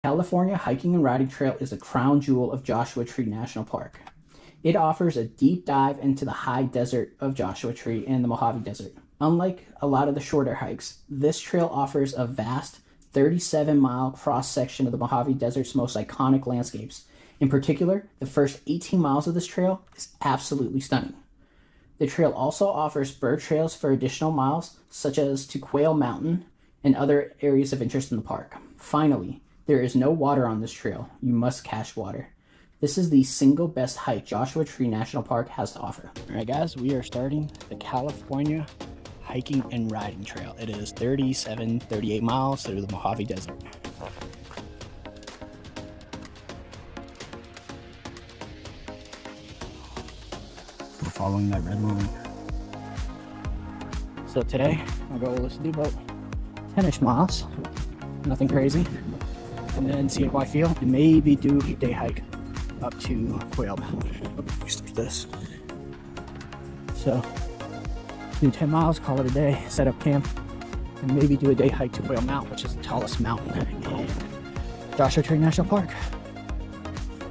California Hiking and Riding Trail is a crown jewel of Joshua Tree National Park. It offers a deep dive into the high desert of Joshua Tree and the Mojave Desert. Unlike a lot of the shorter hikes, this trail offers a vast 37-mile cross-section of the Mojave Desert's most iconic landscapes. In particular, the first 18 miles of this trail is absolutely stunning. The trail also offers bird trails for additional miles, such as to Quail Mountain and other areas of interest in the park. Finally, there is no water on this trail. You must cache water. This is the single best hike Joshua Tree National Park has to offer. All right, guys, we are starting the California Hiking and Riding Trail. It is 38 miles through the Mojave Desert. We're following that red line. So today, my goal is to do about 10-ish miles. Nothing crazy. And then see how I feel, and maybe do a day hike up to Quail Mountain. Start this. So, do 10 miles, call it a day, set up camp, and maybe do a day hike to Quail Mountain, which is the tallest mountain in Joshua Tree National Park.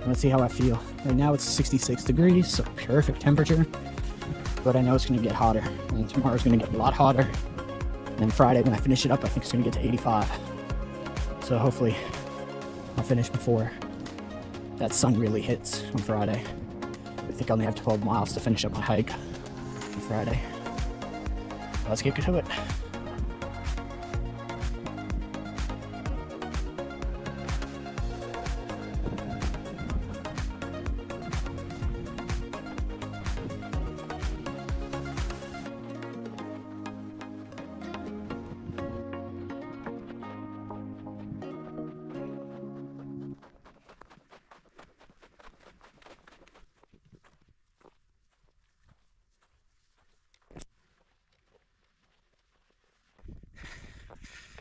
Let's see how I feel. Right now it's 66 degrees, so perfect temperature, but I know it's going to get hotter, and tomorrow's going to get a lot hotter. And Friday, when I finish it up, I think it's going to get to 85. So hopefully I'll finish before that sun really hits on Friday. I think I only have 12 miles to finish up my hike on Friday. Let's get to it.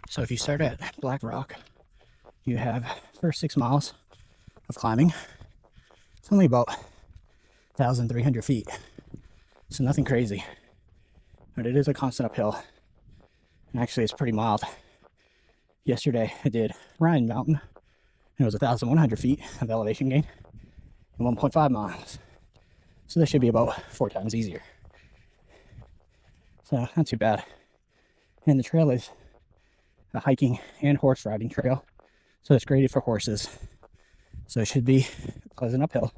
So if you start at Black Rock, you have first 6 miles of climbing. It's only about 1,300 feet, so nothing crazy, but it is a constant uphill. And actually it's pretty mild. Yesterday I did Ryan Mountain, and it was 1,100 feet of elevation gain and 1.5 miles. So this should be about 4 times easier. So not too bad. And the trail is a hiking and horse riding trail, so it's graded for horses, so it should be a pleasant uphill.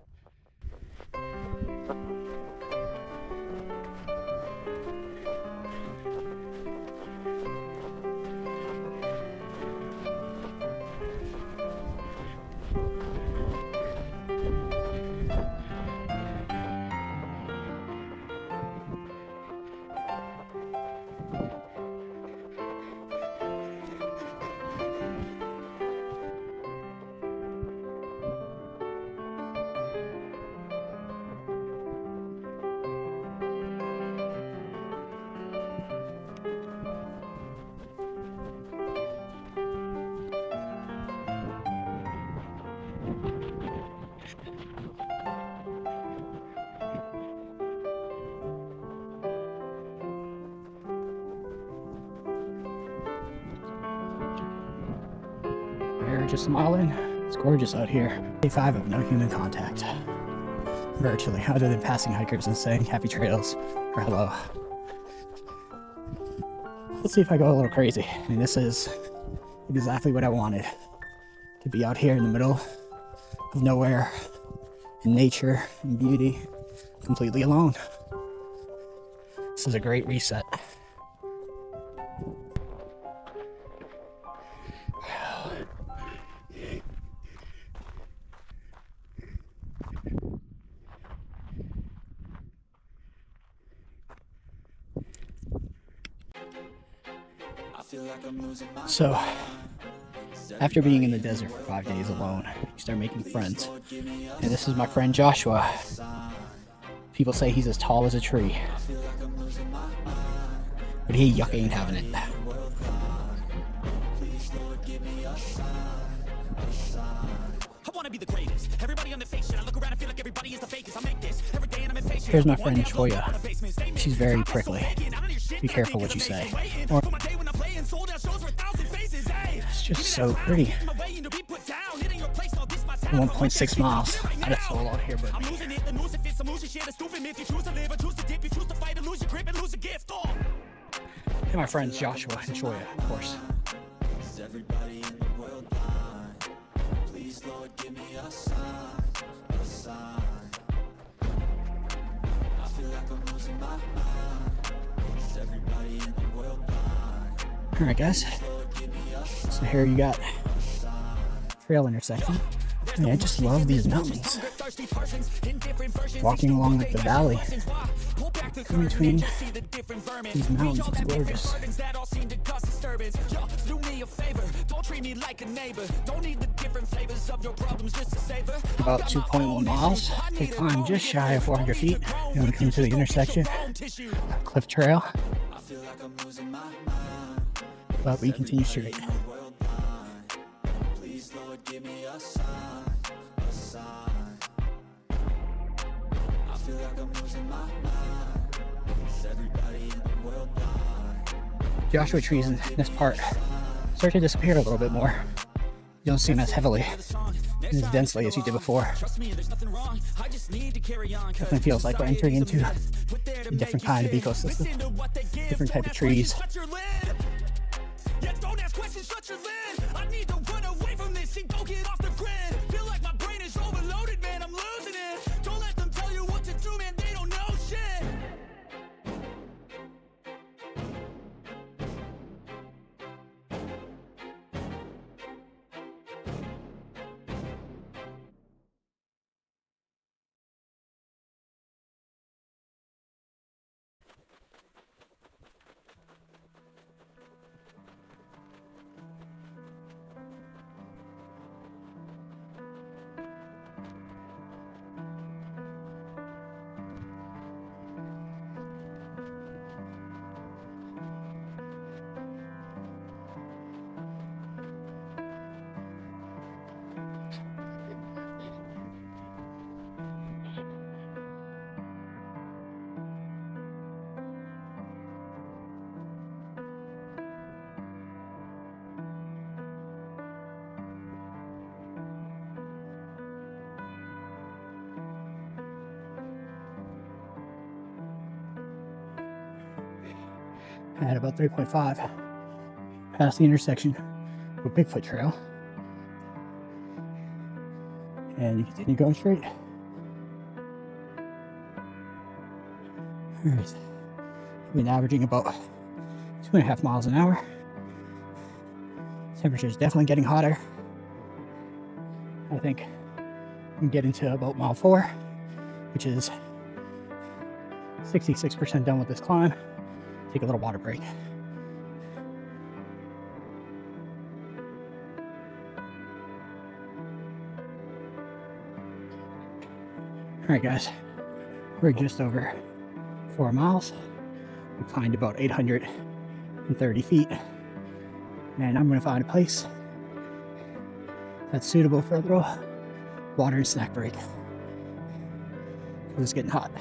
We're just a mile in. It's gorgeous out here. Day 5 of no human contact. Virtually, other than passing hikers and saying happy trails or hello. Let's see if I go a little crazy. I mean, this is exactly what I wanted. To be out here in the middle of nowhere, in nature and beauty, completely alone. This is a great reset. So, after being in the desert for 5 days alone, you start making friends. And this is my friend Joshua. People say he's as tall as a tree, but he yuck ain't having it. Here's my friend Choya. She's very prickly. Be careful what you say. Or it's just so pretty. 1.6 miles. I just sold out here, but and my friends Joshua and Shoya, of course. Everybody in the world blind? Please, Lord, give me a sign, a sign. I feel like I'm losing my mind. Is everybody in the world blind? All right, guys. So here you got trail intersection. I mean, I just love these mountains. Walking along like the valley in between these mountains, it's gorgeous. About 2.1 miles. We climb just shy of 400 feet and we come to the intersection. Cliff Trail. But we continue straight. Joshua trees in this part start to disappear a little bit more. You don't see them as heavily and as densely as you did before. Definitely feels like we're entering into a different kind of ecosystem, different type of trees. At about 3.5, past the intersection with Bigfoot Trail, and you continue going straight. All right, we've been averaging about 2.5 miles an hour. Temperature is definitely getting hotter. I think we can get into about mile 4, which is 66% done with this climb. Take a little water break. All right, guys, we're just over 4 miles. We climbed about 830 feet, and I'm gonna find a place that's suitable for a little water and snack break because it's getting hot.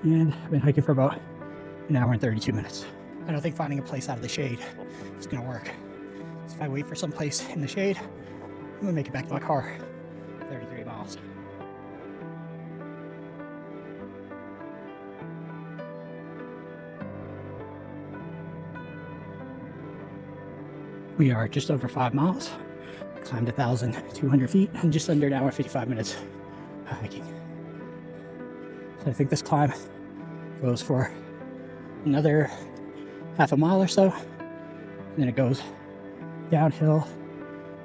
And I've been hiking for about an hour and 32 minutes. I don't think finding a place out of the shade is gonna work. So if I wait for some place in the shade, I'm gonna make it back to my car. 33 miles. We are just over 5 miles. I climbed 1,200 feet in just under an hour and 55 minutes hiking. So I think this climb goes for another half a mile or so, and then it goes downhill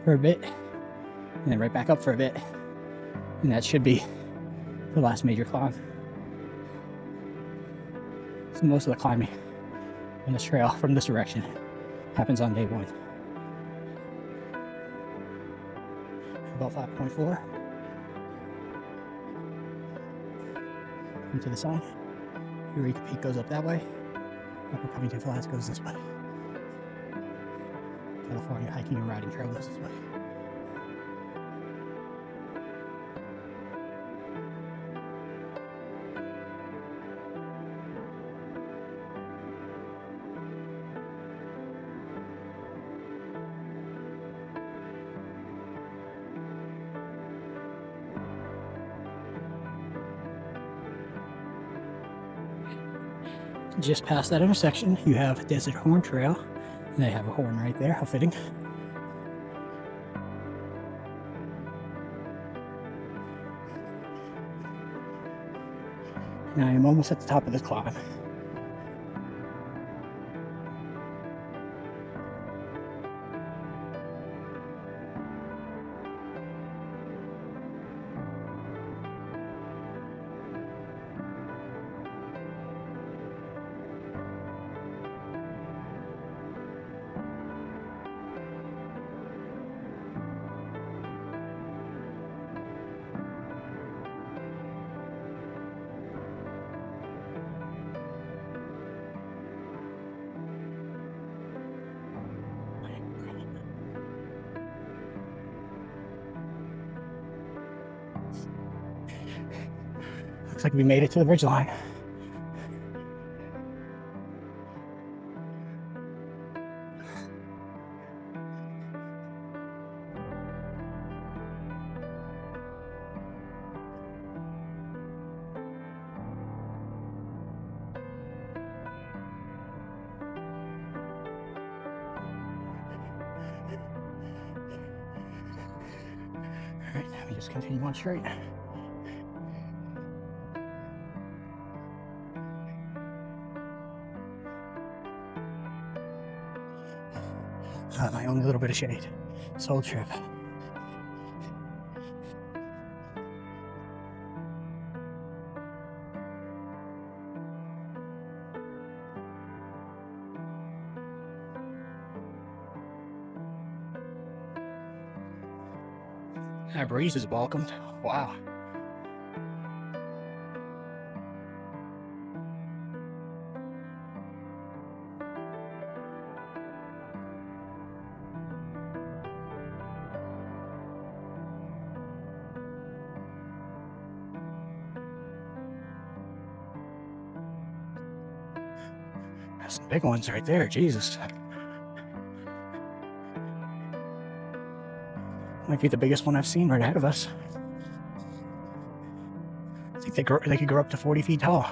for a bit, and then right back up for a bit, and that should be the last major climb. So most of the climbing on this trail from this direction happens on day 1. About 5.4. To the side. Eureka Peak goes up that way. Upper Covington Flats goes this way. California Hiking and Riding Trail goes this way. Just past that intersection, you have Desert Horn Trail. And they have a horn right there. How fitting. And I am almost at the top of this climb. Looks like we made it to the ridge line. All right, now we just continue on straight. My only little bit of shade. This whole trip. That breeze is welcomed. Wow. That's some big ones right there, Jesus. Might be the biggest one I've seen right ahead of us. I think they could grow up to 40 feet tall.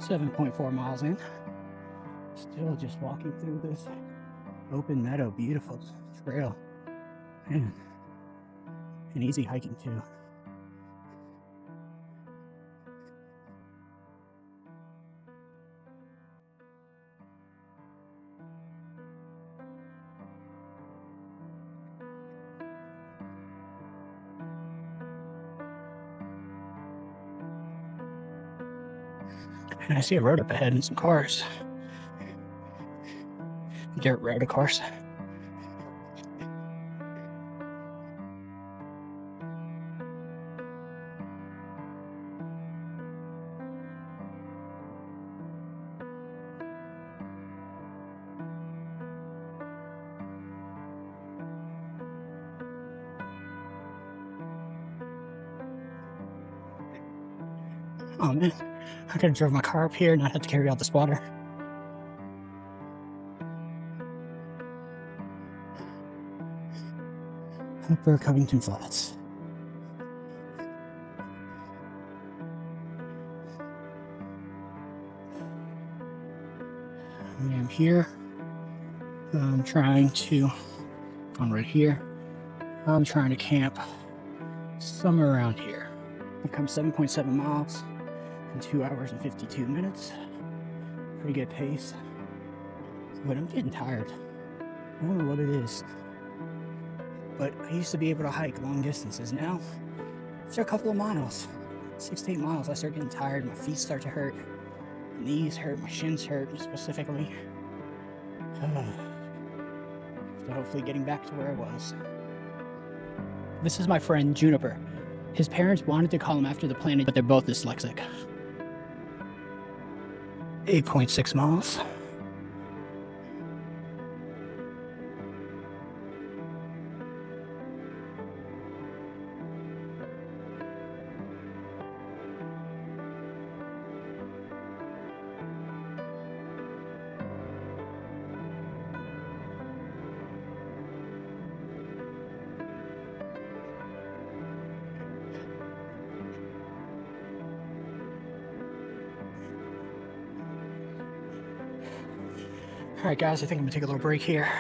.4 miles in. Still just walking through this open meadow, beautiful trail. Man, and easy hiking too. And I see a road up ahead and some cars. Dirt road, of course. Oh man, I could have drove my car up here and not have to carry out the spotter. Upper Covington Flats. I am here. I'm right here. I'm trying to camp somewhere around here. I've come 7.7 miles in 2 hours and 52 minutes. Pretty good pace. But I'm getting tired. I don't know what it is. But I used to be able to hike long distances. Now, after a couple of miles, 6 to 8 miles, I start getting tired. My feet start to hurt. My knees hurt. My shins hurt specifically. So hopefully getting back to where I was. This is my friend Juniper. His parents wanted to call him after the planet, but they're both dyslexic. 8.6 miles. Alright guys, I think I'm gonna take a little break here.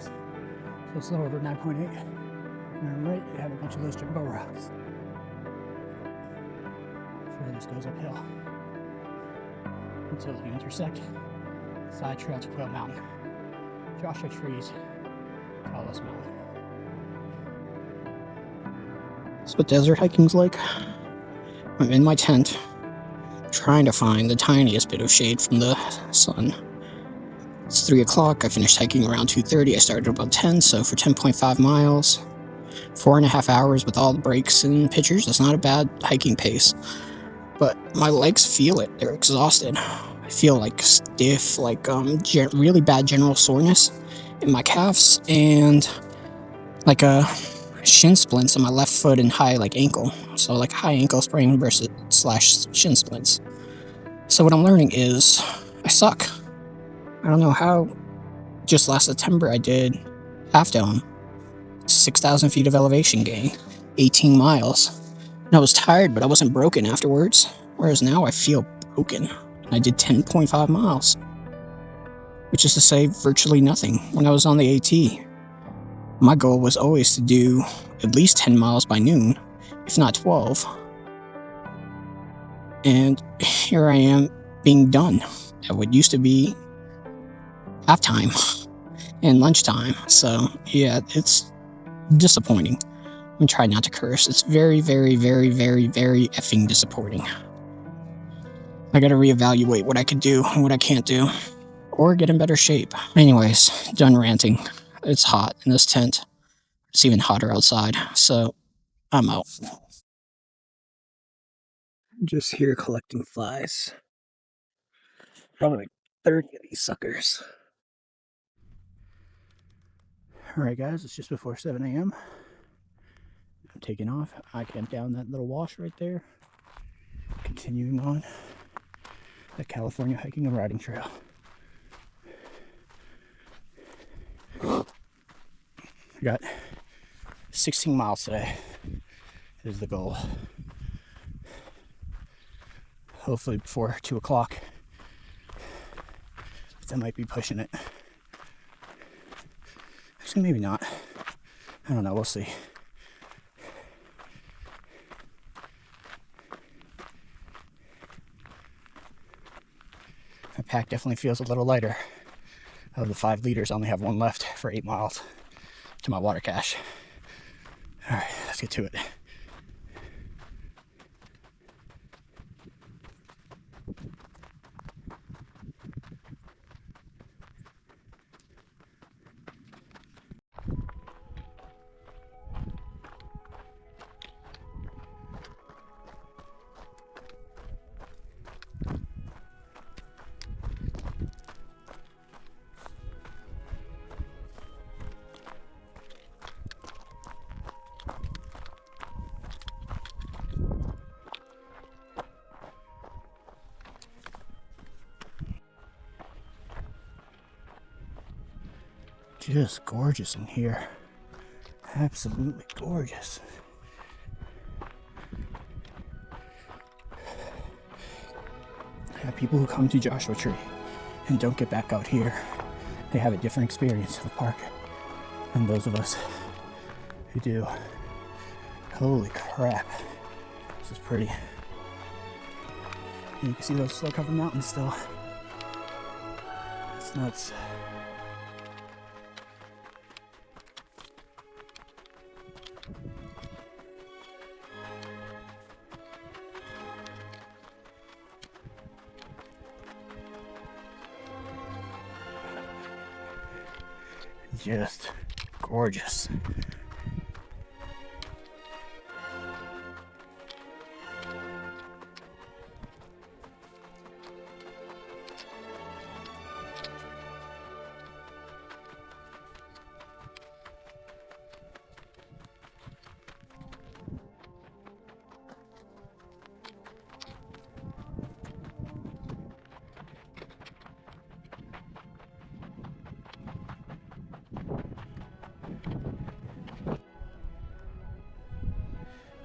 So it's a little over 9.8. And on the right, you have a bunch of those jumbo rocks. Further this goes uphill until you intersect the side trail to Quail Mountain. Joshua Tree's tallest mountain. That's what desert hiking's like. I'm in my tent, trying to find the tiniest bit of shade from the sun. It's 3 o'clock. I finished hiking around 2:30. I started about 10, so for 10.5 miles, 4.5 hours with all the breaks and pitchers, that's not a bad hiking pace. But my legs feel it. They're exhausted. I feel like stiff, like really bad general soreness in my calves, and like a shin splints on my left foot and high ankle. So like high ankle sprain versus / shin splints. So what I'm learning is I suck. I don't know how. Just last September I did Half Dome, 6,000 feet of elevation gain, 18 miles. And I was tired, but I wasn't broken afterwards. Whereas now I feel broken. I did 10.5 miles, which is to say virtually nothing when I was on the AT. My goal was always to do at least 10 miles by noon, if not 12. And here I am being done at what used to be halftime and lunchtime. So yeah, it's disappointing. I'm trying not to curse. It's very, very, very, very, very effing disappointing. I gotta reevaluate what I could do and what I can't do, or get in better shape. Anyways, done ranting. It's hot in this tent. It's even hotter outside, so I'm out. I'm just here collecting flies. Probably like 30 of these suckers. Alright guys, it's just before 7 a.m. I'm taking off. I camped down that little wash right there. Continuing on the California hiking and riding trail. I got 16 miles today is the goal. Hopefully before 2 o'clock. But I might be pushing it. Actually, maybe not. I don't know. We'll see. My pack definitely feels a little lighter. Of the 5 liters, I only have 1 left for 8 miles to my water cache. All right, let's get to it. Just gorgeous in here. Absolutely gorgeous. Yeah, people who come to Joshua Tree and don't get back out here, they have a different experience of the park than those of us who do. Holy crap. This is pretty. And you can see those snow-covered mountains still. It's nuts. just gorgeous.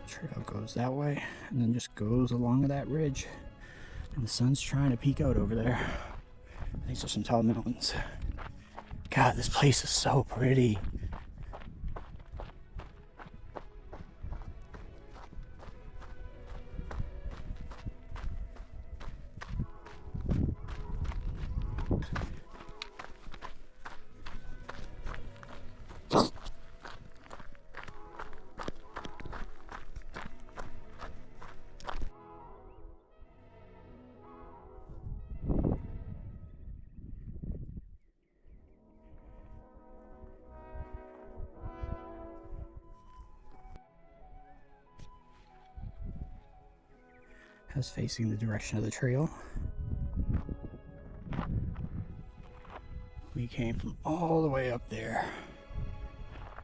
Trail goes that way and then just goes along that ridge, and the sun's trying to peek out over there. These are some tall mountains. God, this place is so pretty. That's facing the direction of the trail. We came from all the way up there,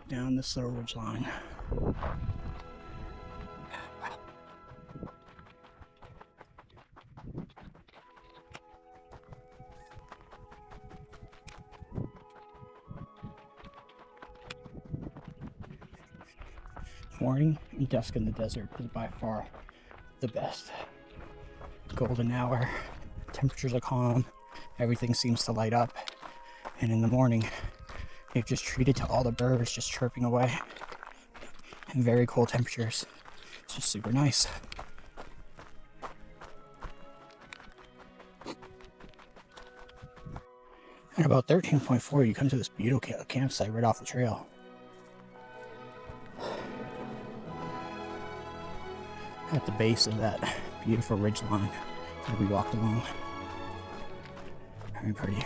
down this little ridge line. Morning and dusk in the desert is by far the best. Golden hour, temperatures are calm, everything seems to light up, and in the morning they've just treated to all the birds just chirping away, and very cold temperatures. It's just super nice. At about 13.4 you come to this beautiful campsite right off the trail. At the base of that beautiful ridge line that we walked along. Very pretty.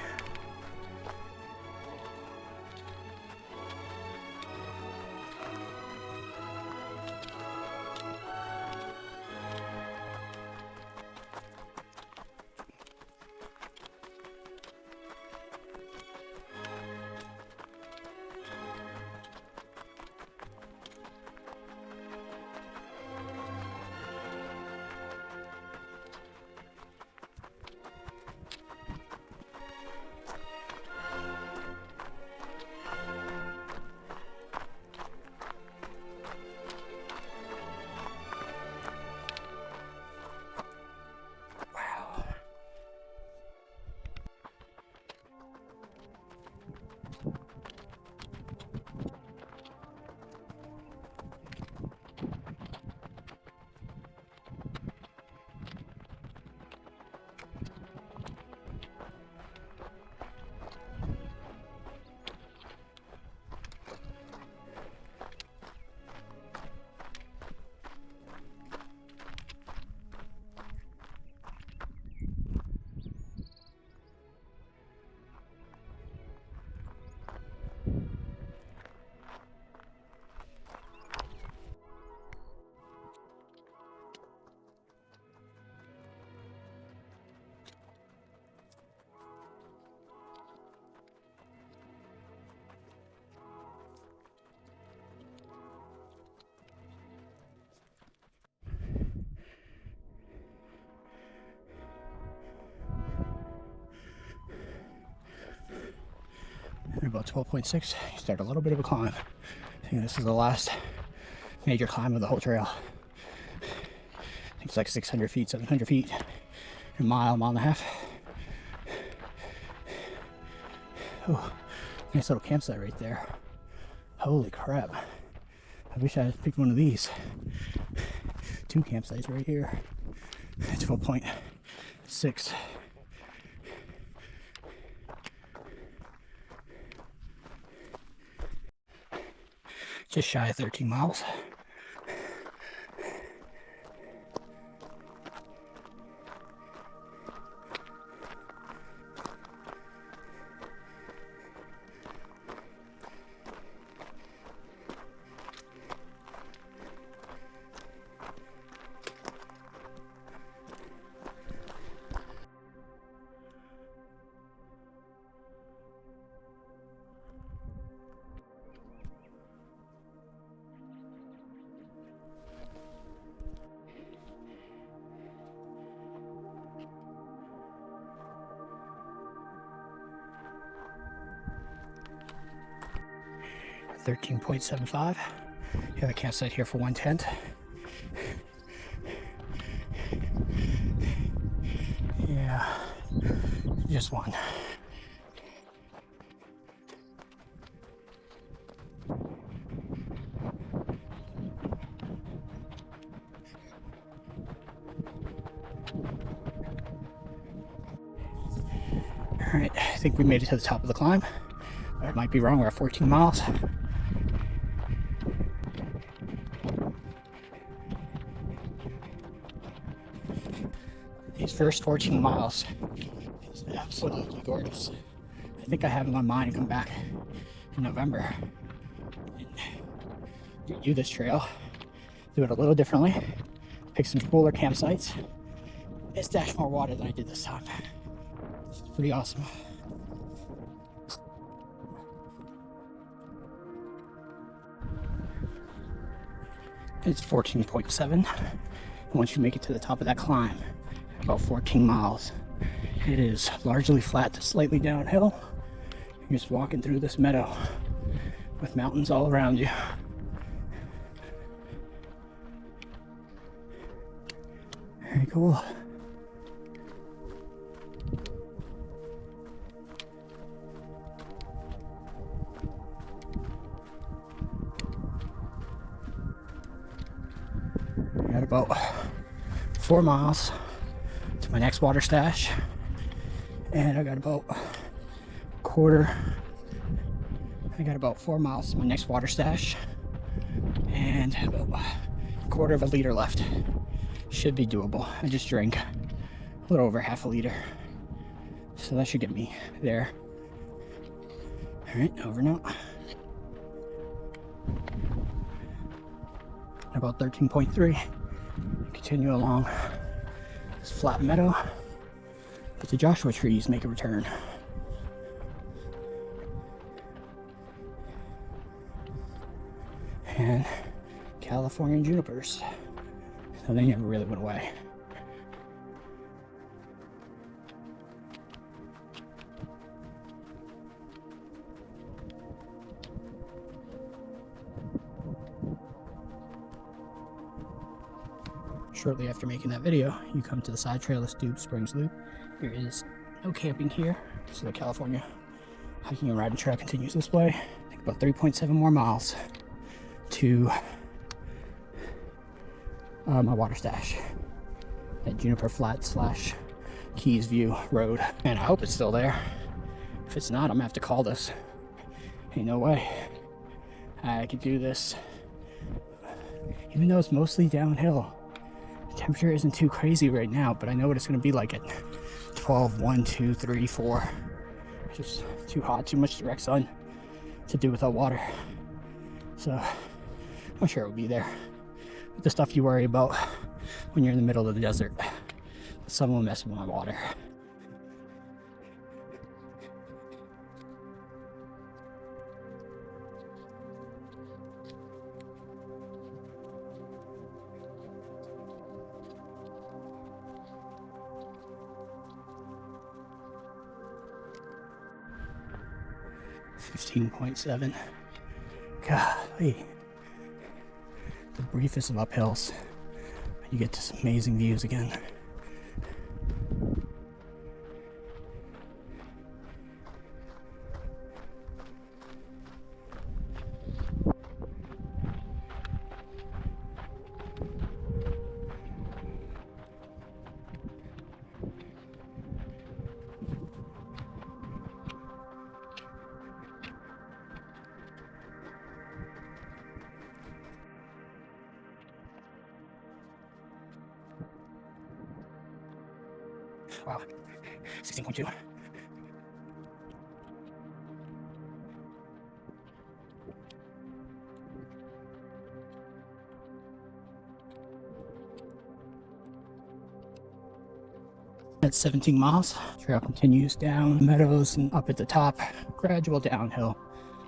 At about 12.6, you start a little bit of a climb. I think this is the last major climb of the whole trail. I think it's like 600 feet, 700 feet, a mile, mile and a half. Oh, nice little campsite right there. Holy crap. I wish I had picked one of these. 2 campsites right here. 12.6. Just shy of 13 miles. 13.75. You have a campsite here for one tent. Yeah, just one. All right, I think we made it to the top of the climb. I might be wrong, we're at 14 miles. These first 14 miles is absolutely gorgeous. I think I have in my mind to come back in November and do this trail, do it a little differently, pick some cooler campsites, and stash more water than I did this time. It's pretty awesome. It's 14.7. Once you make it to the top of that climb, about 14 miles, it is largely flat to slightly downhill. You're just walking through this meadow with mountains all around you. Very cool. I got about 4 miles to my next water stash, and I got about 4 miles to my next water stash, and about a quarter of a liter left. Should be doable. I just drank a little over half a liter, so that should get me there. All right, over and out. About 13.3. Continue along this flat meadow, but the Joshua trees make a return. And Californian junipers, so they never really went away. Shortly after making that video, you come to the side trail of Stube Springs Loop. There is no camping here, so the California hiking and riding trail continues this way. I think about 3.7 more miles to my water stash at Juniper Flat / Keys View Road. And I hope it's still there. If it's not, I'm gonna have to call this. Ain't no way I could do this. Even though it's mostly downhill, the temperature isn't too crazy right now, but I know what it's gonna be like at 12, 1, 2, 3, 4. It's just too hot, too much direct sun to do without water. So I'm sure it'll be there. But the stuff you worry about when you're in the middle of the desert, the sun will mess with my water. .7. Golly. The briefest of uphills. You get to some amazing views again. Wow, 16.2. That's 17 miles. Trail continues down meadows and up at the top. Gradual downhill,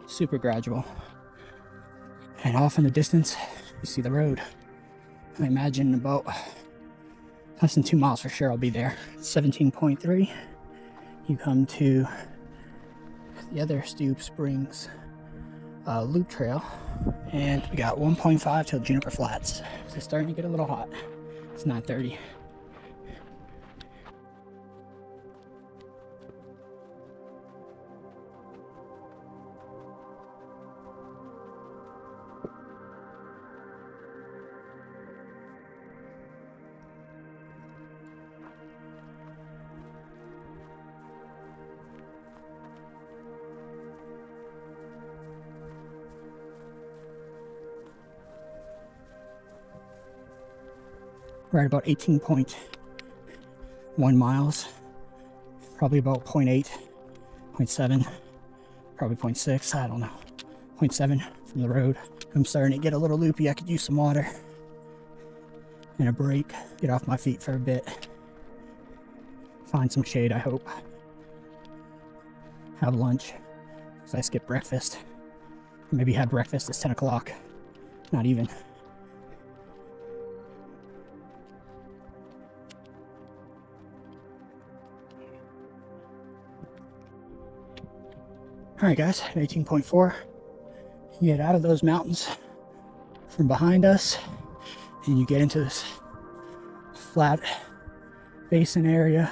super gradual. And off in the distance, you see the road. I imagine about less than 2 miles for sure I'll be there. 17.3. You come to the other Stube Springs loop trail, and we got 1.5 till Juniper Flats. So it's starting to get a little hot. It's 9:30. We're at about 18.1 miles, probably about 0.8, 0.7, probably 0.6, I don't know, 0.7 from the road. I'm starting to get a little loopy. I could use some water and a break, get off my feet for a bit, find some shade, I hope. Have lunch, because I skipped breakfast. Maybe have breakfast, it's 10 o'clock, not even. All right, guys, 18.4. You get out of those mountains from behind us, and you get into this flat basin area.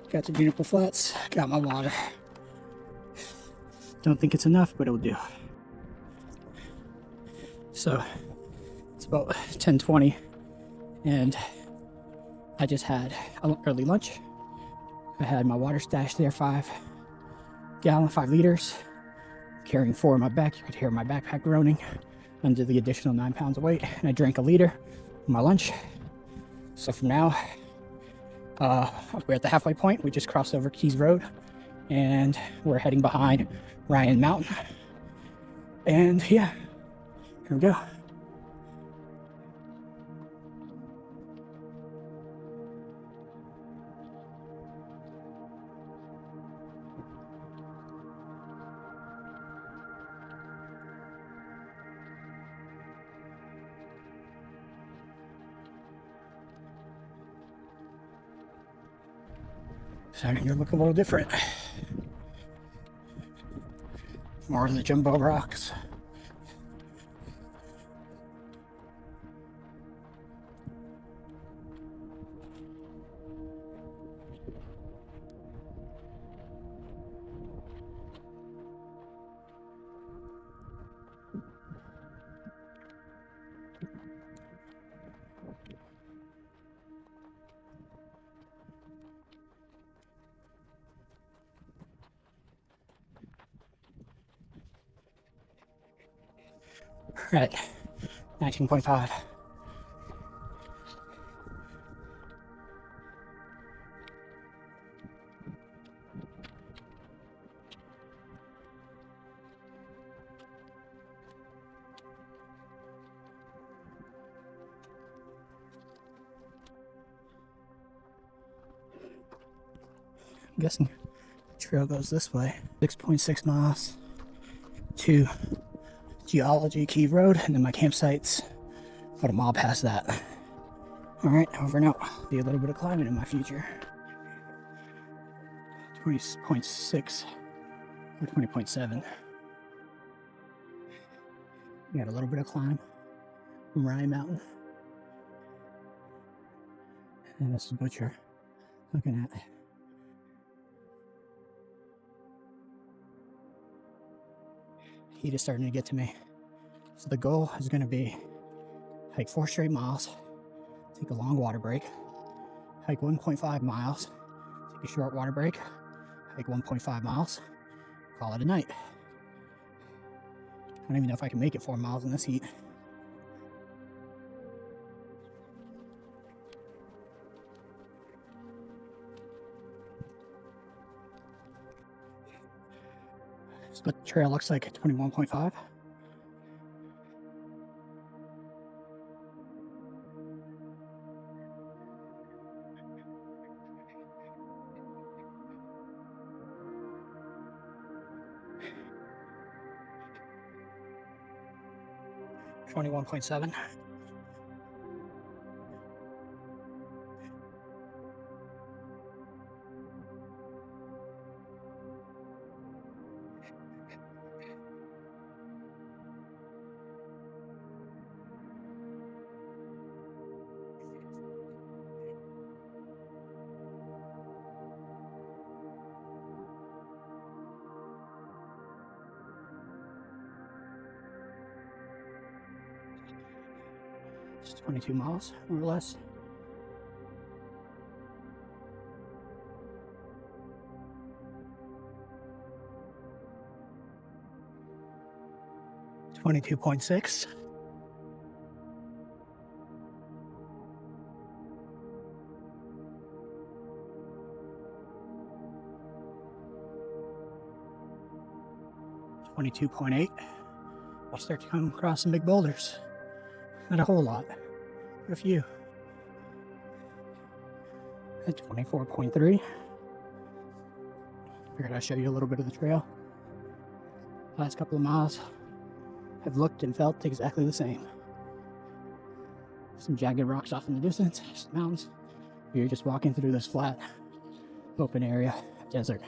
Got the Juniper Flats, got my water. Don't think it's enough, but it'll do. So it's about 10:20, and I just had an early lunch. I had my water stashed there, 5 liters, carrying 4 in my back. You could hear my backpack groaning under the additional 9 pounds of weight, and I drank a liter for my lunch. So from now, we're at the halfway point. We just crossed over Keys Road, and we're heading behind Ryan Mountain. And yeah, here we go. Starting to look a little different. More of the jumbo rocks. Right, 19.5. I'm guessing the trail goes this way. 6.6 miles to Geology Key Road, and then my campsite's about a mile past that. All right, over and out. Be a little bit of climbing in my future. 20.6 or 20.7. We got a little bit of climb from Ryan Mountain. And this is Butcher looking at. Heat is starting to get to me. So the goal is going to be hike 4 straight miles, take a long water break, hike 1.5 miles, take a short water break, hike 1.5 miles, call it a night. I don't even know if I can make it 4 miles in this heat. So the trail looks like 21.5. $21.7. It's 22 miles, more or less. $22.6. $22.8. I start to come across some big boulders. Not a whole lot, but a few. At 24.3. Figured I'd show you a little bit of the trail. Last couple of miles have looked and felt exactly the same. Some jagged rocks off in the distance, some mountains. You're just walking through this flat, open area, desert.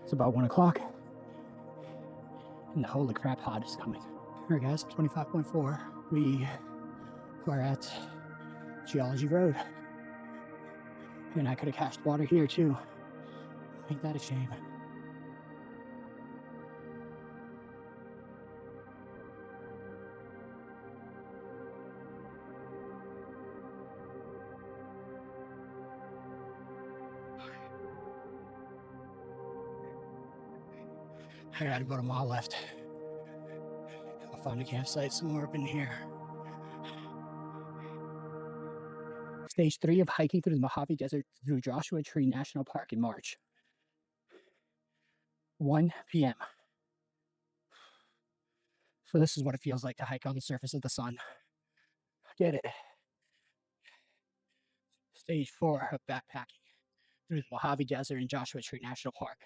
It's about 1 o'clock, and the holy crap hot is coming. All right, guys, 25.4. We are at Geology Road, and I could have cached water here too. Ain't that a shame? I got about a mile left. I'll find a campsite somewhere up in here. Stage 3 of hiking through the Mojave Desert through Joshua Tree National Park in March. 1 p.m. So this is what it feels like to hike on the surface of the sun. Get it. Stage 4 of backpacking through the Mojave Desert in Joshua Tree National Park.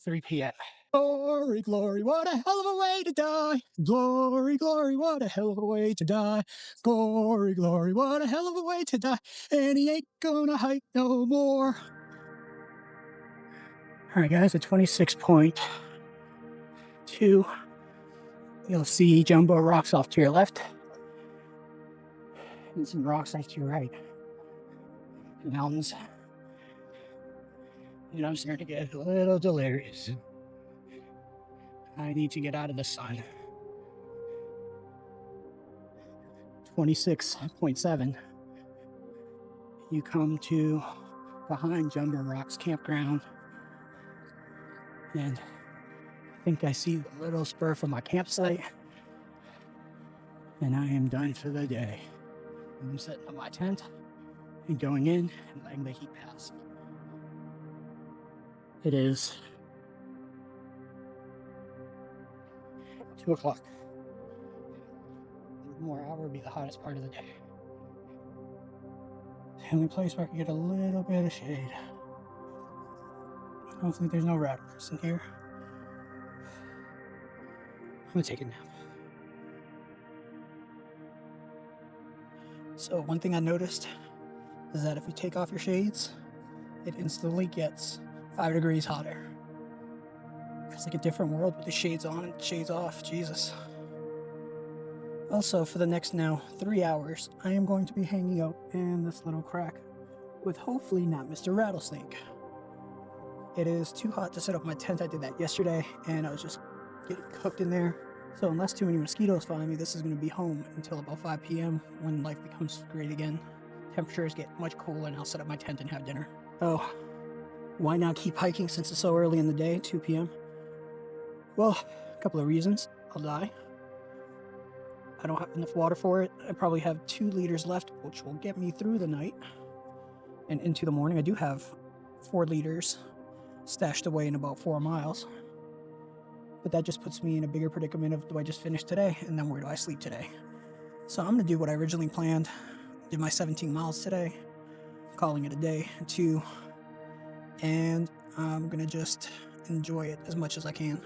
3 p.m. Glory, glory, what a hell of a way to die. Glory, glory, what a hell of a way to die. Glory, glory, what a hell of a way to die. And he ain't gonna hike no more. All right, guys, at 26.2, you'll see jumbo rocks off to your left and some rocks off to your right. Mountains. And I'm starting to get a little delirious. I need to get out of the sun. 26.7. You come to behind Jumbo Rocks Campground, and I think I see the little spur from my campsite, and I am done for the day. I'm setting up my tent and going in and letting the heat pass. It is 2 o'clock. One more hour would be the hottest part of the day. The only place where I can get a little bit of shade. Hopefully there's no rattlers in here. I'm gonna take a nap. So one thing I noticed is that if you take off your shades, it instantly gets 5 degrees hotter. It's like a different world with the shades on and shades off. Jesus. Also, for the next now 3 hours, I am going to be hanging out in this little crack with hopefully not Mr. Rattlesnake. It is too hot to set up my tent. I did that yesterday, and I was just getting cooked in there. So unless too many mosquitoes find me, this is going to be home until about 5 p.m. when life becomes great again. Temperatures get much cooler, and I'll set up my tent and have dinner. Oh, why not keep hiking since it's so early in the day, 2 p.m.? Well, a couple of reasons. I'll die. I don't have enough water for it. I probably have 2 liters left, which will get me through the night and into the morning. I do have 4 liters stashed away in about 4 miles. But that just puts me in a bigger predicament of, do I just finish today? And then where do I sleep today? So I'm going to do what I originally planned. Did my 17 miles today. Calling it a day, 2. And I'm going to just enjoy it as much as I can.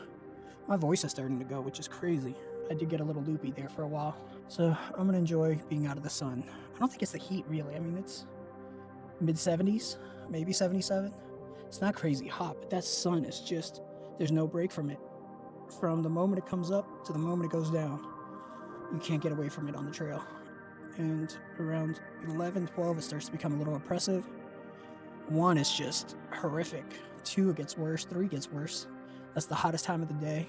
My voice is starting to go, which is crazy. I did get a little loopy there for a while. So I'm going to enjoy being out of the sun. I don't think it's the heat, really. I mean, it's mid-70s, maybe 77. It's not crazy hot, but that sun is just, there's no break from it. From the moment it comes up to the moment it goes down, you can't get away from it on the trail. And around 11, 12, it starts to become a little oppressive. 1 is just horrific. 2, it gets worse. 3 gets worse. That's the hottest time of the day.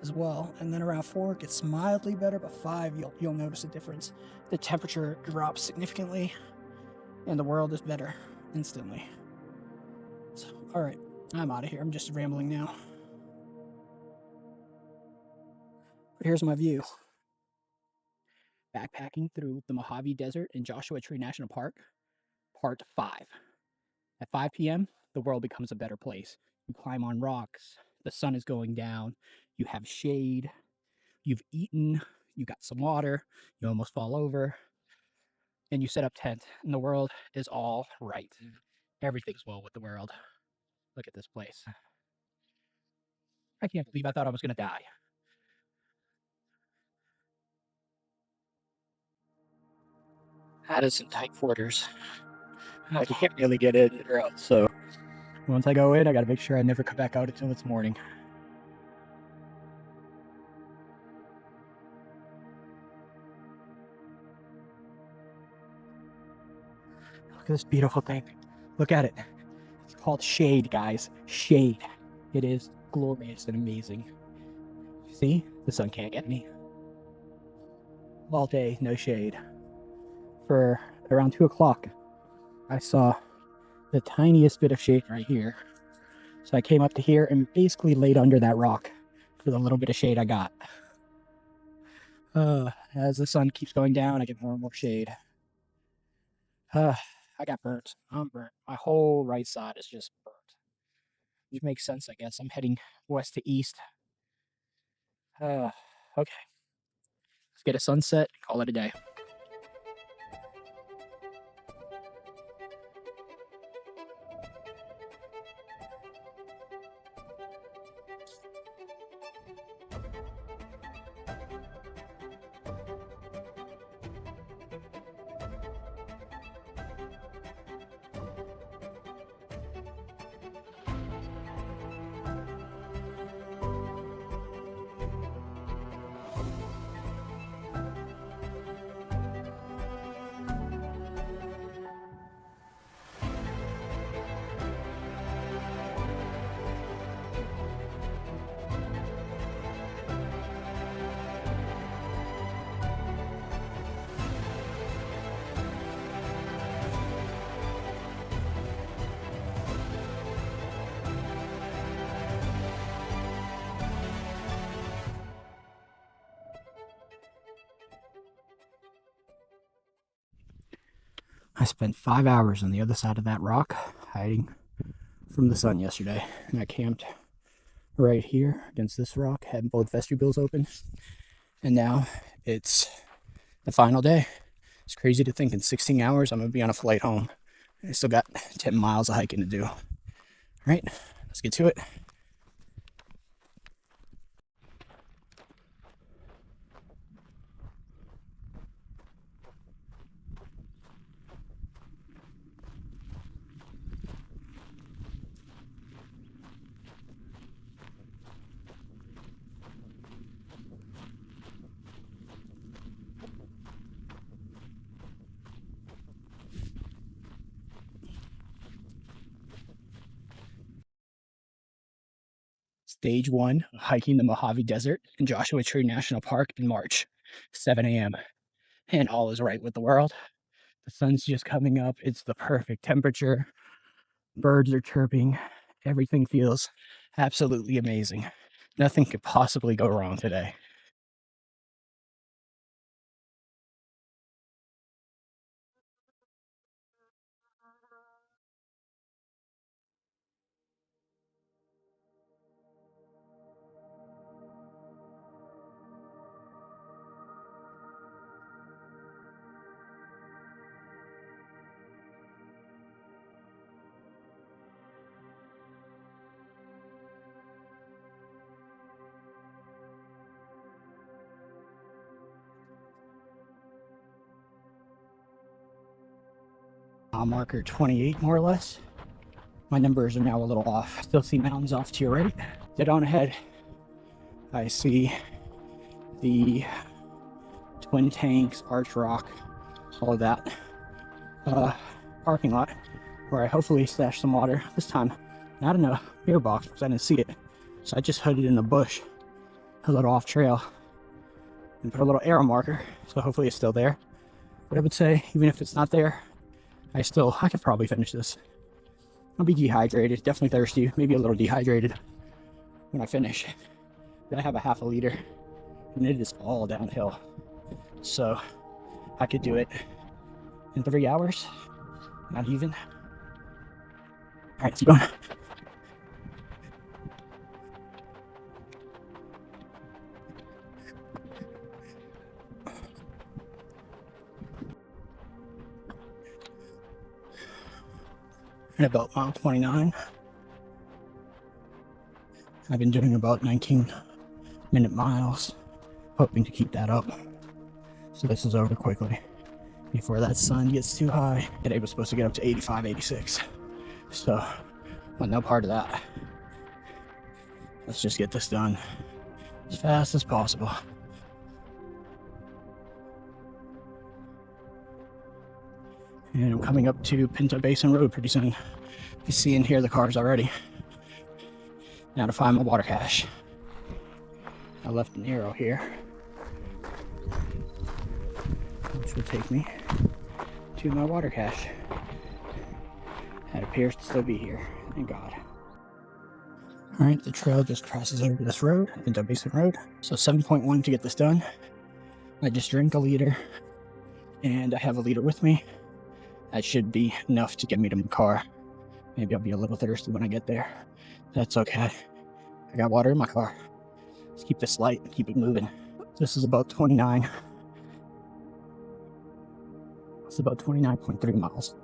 as well. And then around 4 it gets mildly better, but 5 you'll notice a difference. The temperature drops significantly and the world is better instantly. So, all right, I'm out of here. I'm just rambling now. But here's my view. Backpacking through the Mojave Desert in Joshua Tree National Park, part 5. At 5 p.m., the world becomes a better place. You climb on rocks, the sun is going down, you have shade, you've eaten, you got some water, you almost fall over, and you set up tent, and the world is all right. Everything's well with the world. Look at this place. I can't believe I thought I was going to die. That is some tight quarters. I can't really get in or out, so once I go in, I gotta make sure I never come back out until it's morning. Look at this beautiful thing. Look at it. It's called shade, guys. Shade. It is glorious and amazing. See? The sun can't get me. All day, no shade. For around 2 o'clock, I saw the tiniest bit of shade right here. So I came up to here and basically laid under that rock for the little bit of shade I got. As the sun keeps going down, I get more and more shade. I got burnt. I'm burnt. My whole right side is just burnt. Which makes sense, I guess. I'm heading west to east. Okay. Let's get a sunset, call it a day. I spent 5 hours on the other side of that rock, hiding from the sun yesterday. And I camped right here against this rock, had both vestibules open. And now it's the final day. It's crazy to think in 16 hours I'm going to be on a flight home. I still got 10 miles of hiking to do. All right, let's get to it. Stage 1 of hiking the Mojave Desert in Joshua Tree National Park in March, 7 a.m. And all is right with the world. The sun's just coming up. It's the perfect temperature. Birds are chirping. Everything feels absolutely amazing. Nothing could possibly go wrong today. Marker 28, more or less. My numbers are now a little off. Still see mountains off to your right. Dead on ahead, I see the Twin Tanks, Arch Rock, all of that. Parking lot where I hopefully stashed some water. This time, not in a beer box because I didn't see it. So I just hid it in a bush. a little off trail and put a little arrow marker. So hopefully it's still there. But I would say, even if it's not there, I could probably finish this. I'll be dehydrated, definitely thirsty, maybe a little dehydrated when I finish. Then I have a half a liter, and it is all downhill. So I could do it in 3 hours, not even. All right, let's go. At about mile 29. I've been doing about 19-minute miles, hoping to keep that up. So this is over quickly before that sun gets too high. Today was supposed to get up to 85, 86. So, well, no part of that. Let's just get this done as fast as possible. And I'm coming up to Pinto Basin Road pretty soon. You see and hear the cars already. Now to find my water cache. I left an arrow here, which will take me to my water cache. That appears to still be here, thank God. Alright, the trail just crosses over this road, Pinto Basin Road. So 7.1 to get this done. I just drank a liter, and I have a liter with me. That should be enough to get me to my car. Maybe I'll be a little thirsty when I get there. That's okay. I got water in my car. Let's keep this light and keep it moving. This is about 29. It's about 29.3 miles.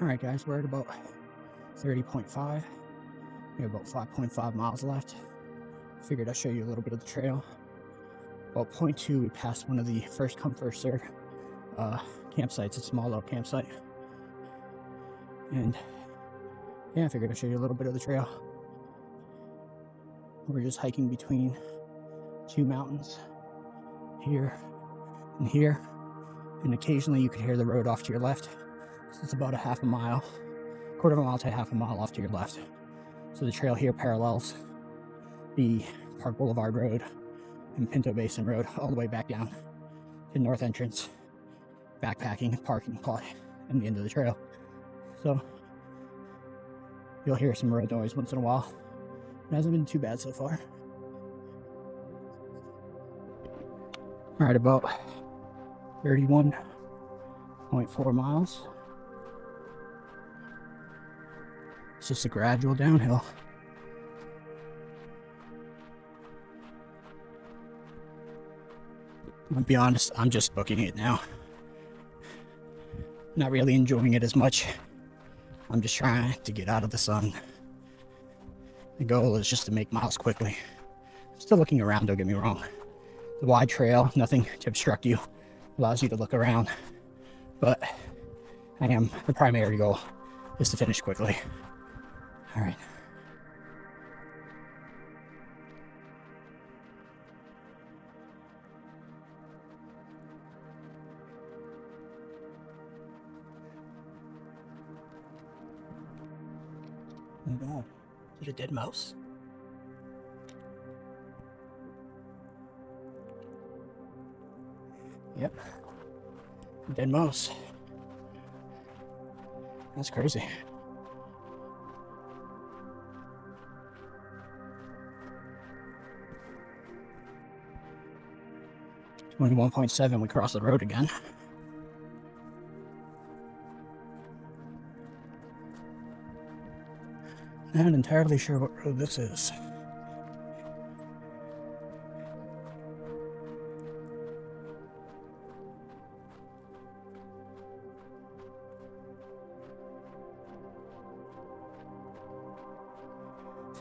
Alright guys, we're at about 30.5. We have about 5.5 miles left. Figured I'd show you a little bit of the trail. About point 2, we passed one of the first come first serve campsites. It's a small little campsite. And yeah, I figured I'd show you a little bit of the trail. We're just hiking between 2 mountains, here and here. And occasionally you could hear the road off to your left. So it's about a half a mile, quarter of a mile to half a mile off to your left. So the trail here parallels the Park Boulevard Road and Pinto Basin Road all the way back down to North Entrance, backpacking, parking lot, and the end of the trail. So you'll hear some road noise once in a while. It hasn't been too bad so far. All right, about 31.4 miles. It's just a gradual downhill. I'll be honest, I'm just booking it now. Not really enjoying it as much. I'm just trying to get out of the sun. The goal is just to make miles quickly. I'm still looking around, don't get me wrong. The wide trail, nothing to obstruct you, allows you to look around. But the primary goal is to finish quickly. All right. No. Is it a dead mouse? Yep. Dead mouse. That's crazy. 21.7, we cross the road again. Not entirely sure what road this is.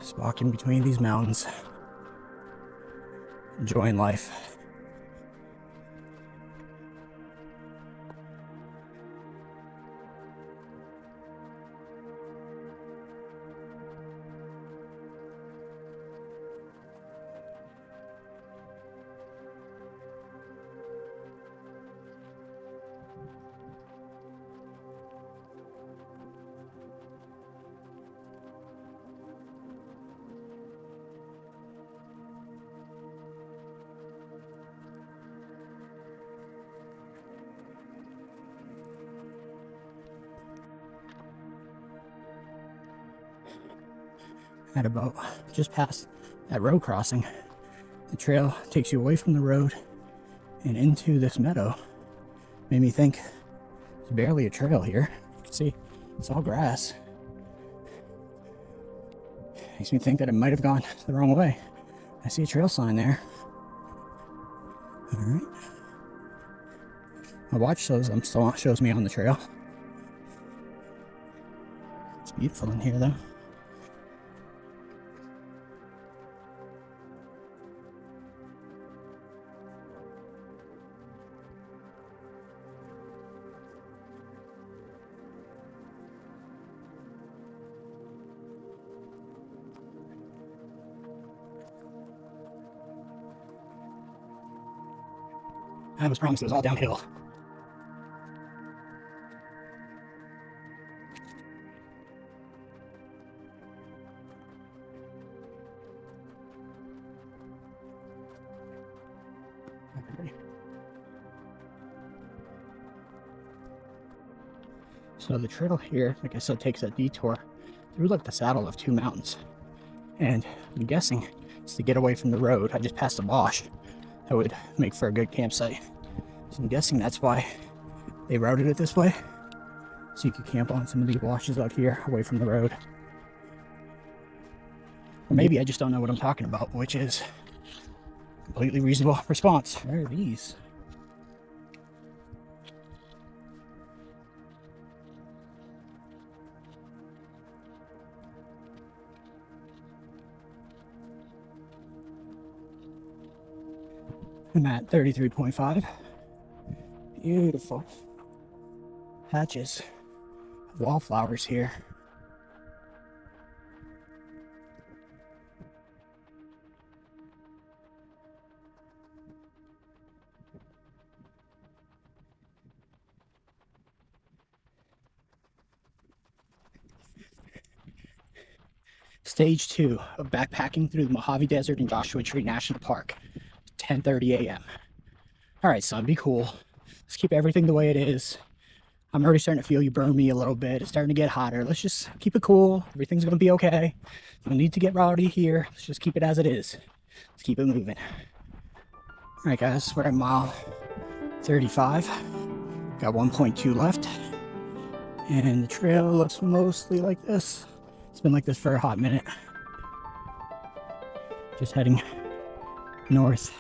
Just walking between these mountains, enjoying life. At about just past that road crossing, the trail takes you away from the road and into this meadow. Made me think there's barely a trail here. You can see it's all grass. Makes me think that it might have gone the wrong way. I see a trail sign there. All right. My watch shows me on the trail. It's beautiful in here though. I was promised it was all downhill. So the trail here, like I said, takes a detour through like the saddle of two mountains. And I'm guessing it's to get away from the road. I just passed a wash that would make for a good campsite. So I'm guessing that's why they routed it this way. So you could camp on some of these washes out here away from the road. Or maybe I just don't know what I'm talking about, which is a completely reasonable response. Where are these? I'm at 33.5. Beautiful patches of wallflowers here. Stage 2 of backpacking through the Mojave Desert in Joshua Tree National Park. 10:30 a.m. All right, son, be cool. Let's keep everything the way it is. I'm already starting to feel you burn me a little bit. It's starting to get hotter. Let's just keep it cool. Everything's going to be okay. No need to get rowdy here. Let's just keep it as it is. Let's keep it moving. All right, guys, we're at mile 35. Got 1.2 left. And the trail looks mostly like this. It's been like this for a hot minute. Just heading north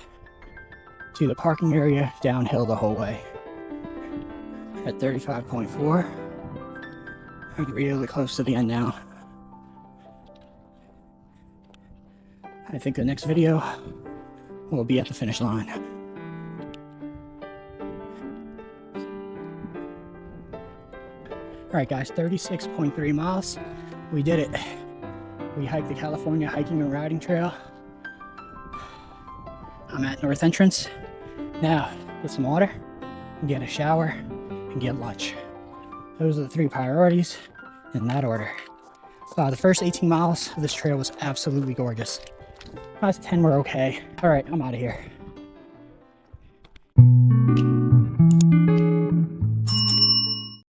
to the parking area, downhill the whole way. At 35.4. I'm really close to the end now. I think the next video will be at the finish line. Alright guys, 36.3 miles. We did it. We hiked the California Hiking and Riding Trail. I'm at North Entrance. Now, get some water, get a shower, and get lunch. Those are the 3 priorities in that order. The first 18 miles of this trail was absolutely gorgeous. Last 10 were okay. All right, I'm out of here.